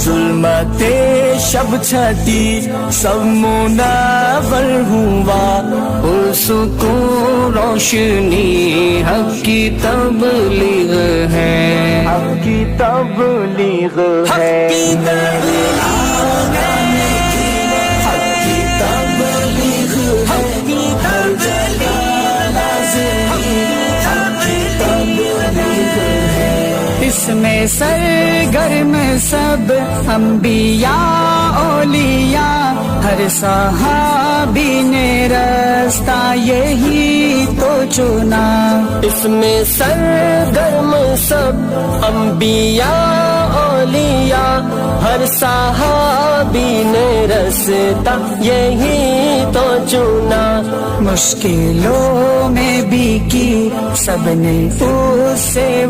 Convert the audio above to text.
ظلمت شب چھٹی سب منور ہوا، پرسکون روشنی حق کی تبلیغ ہے، حق کی تبلیغ ہے، حق کی تبلیغ اس میں سرگرم سب انبیاء اولیاء، ہر صحابی نے رستہ یہی تو چنا، اس میں سرگرم سب انبیاء اولیاء، ہر صحابی نے رستہ یہی تو چنا، مشکلوں میں بھی کی سب نے اس سے